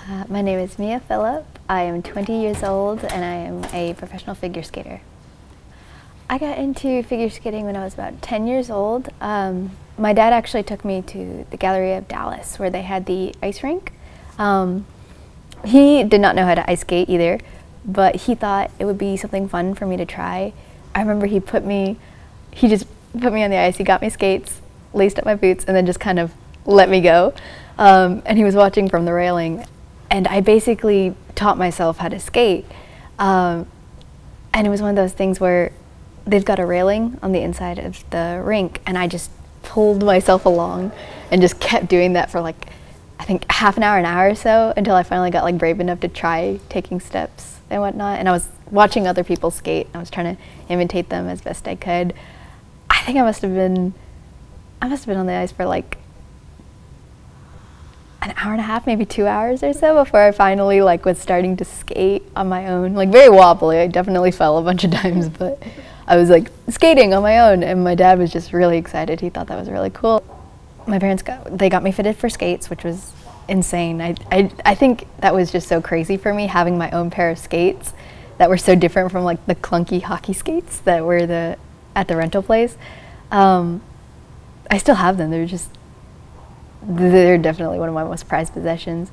My name is Mia Phillip. I am 20 years old and I am a professional figure skater. I got into figure skating when I was about 10 years old. My dad actually took me to the Galleria of Dallas where they had the ice rink. He did not know how to ice skate either, but he thought it would be something fun for me to try. I remember he just put me on the ice, he got me skates, laced up my boots, and then just kind of let me go. And he was watching from the railing, and I basically taught myself how to skate. And it was one of those things where they've got a railing on the inside of the rink, and I just pulled myself along and just kept doing that for like, I think an hour or so, until I finally got like brave enough to try taking steps and whatnot. And I was watching other people skate. I was trying to imitate them as best I could. I think I must have been on the ice for like an hour and a half, maybe 2 hours or so, before I finally like was starting to skate on my own. Like very wobbly, I definitely fell a bunch of times, but I was like skating on my own, and my dad was just really excited. He thought that was really cool. My parents got me fitted for skates, which was insane. I think that was just so crazy for me, having my own pair of skates that were so different from like the clunky hockey skates that were at the rental place. I still have them. They're definitely one of my most prized possessions.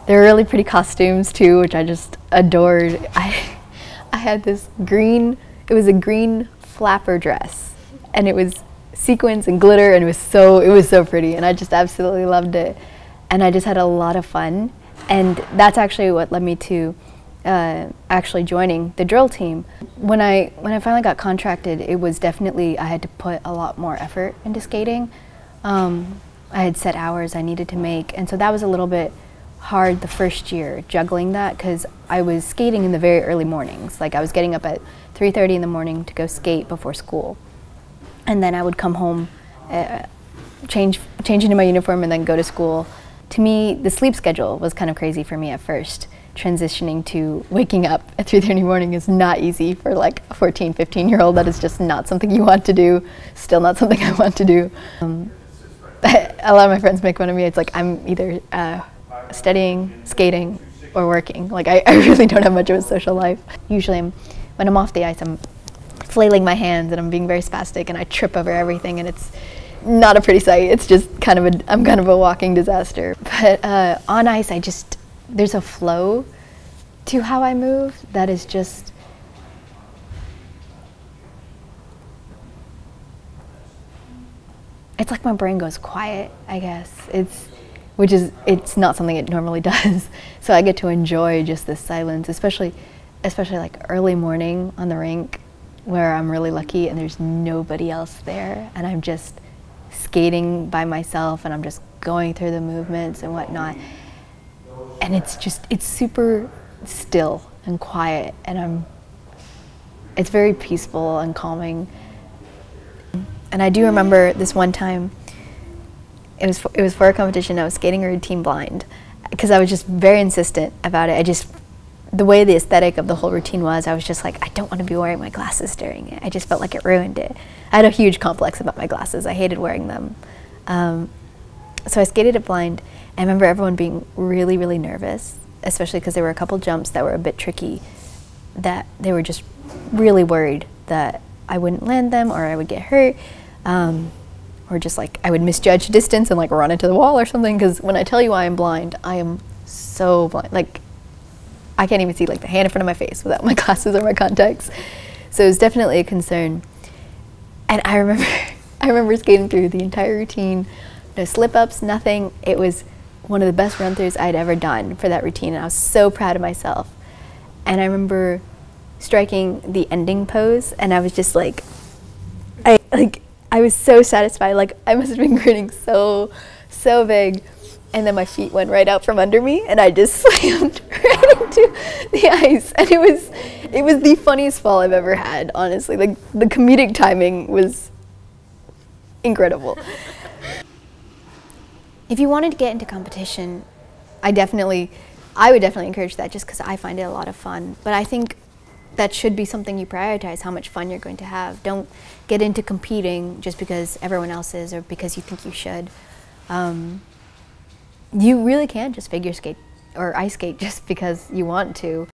They're really pretty costumes too, which I just adored. I had this it was a green flapper dress, and it was sequins and glitter, and it was so pretty, and I just absolutely loved it. And I just had a lot of fun, and that's actually what led me to actually joining the drill team. When I finally got contracted, it was definitely, I had to put a lot more effort into skating. I had set hours I needed to make, and so that was a little bit hard the first year, juggling that, because I was skating in the very early mornings. Like I was getting up at 3:30 in the morning to go skate before school, and then I would come home, change into my uniform, and then go to school. To me, the sleep schedule was kind of crazy for me at first. Transitioning to waking up at 3:30 in the morning is not easy for like a 14, 15-year-old. That is just not something you want to do. Still not something I want to do. A lot of my friends make fun of me. It's like I'm either studying, skating, or working. Like I really don't have much of a social life. Usually when I'm off the ice, I'm flailing my hands and I'm being very spastic, and I trip over everything, and it's not a pretty sight. It's just I'm kind of a walking disaster. But on ice, there's a flow to how I move that is just, it's like my brain goes quiet, I guess. It's not something it normally does. So I get to enjoy just this silence, especially like early morning on the rink, where I'm really lucky and there's nobody else there, and I'm just skating by myself, and I'm just going through the movements and whatnot. And it's super still and quiet, and it's very peaceful and calming. And I do remember this one time, it was for a competition. I was skating a routine blind, because I was just very insistent about it. The way the aesthetic of the whole routine was, I was just like, I don't want to be wearing my glasses during it. I just felt like it ruined it. I had a huge complex about my glasses. I hated wearing them. So I skated it blind. I remember everyone being really, really nervous, especially because there were a couple jumps that were a bit tricky, that they were just really worried that I wouldn't land them, or I would get hurt, or just like I would misjudge distance and like run into the wall or something. Because when I tell you I am blind, I am so blind. Like I can't even see like the hand in front of my face without my glasses or my contacts. So it was definitely a concern. And I remember skating through the entire routine, no slip-ups, nothing. It was one of the best run-throughs I'd ever done for that routine, and I was so proud of myself. And I remember striking the ending pose, and I was just like, I was so satisfied. Like I must have been grinning so big. And then my feet went right out from under me, and I just slammed right into the ice. And it was the funniest fall I've ever had, honestly. Like the comedic timing was incredible. If you wanted to get into competition, I would definitely encourage that, just because I find it a lot of fun. But I think that should be something you prioritize, how much fun you're going to have. Don't get into competing just because everyone else is, or because you think you should. you really can just figure skate or ice skate just because you want to.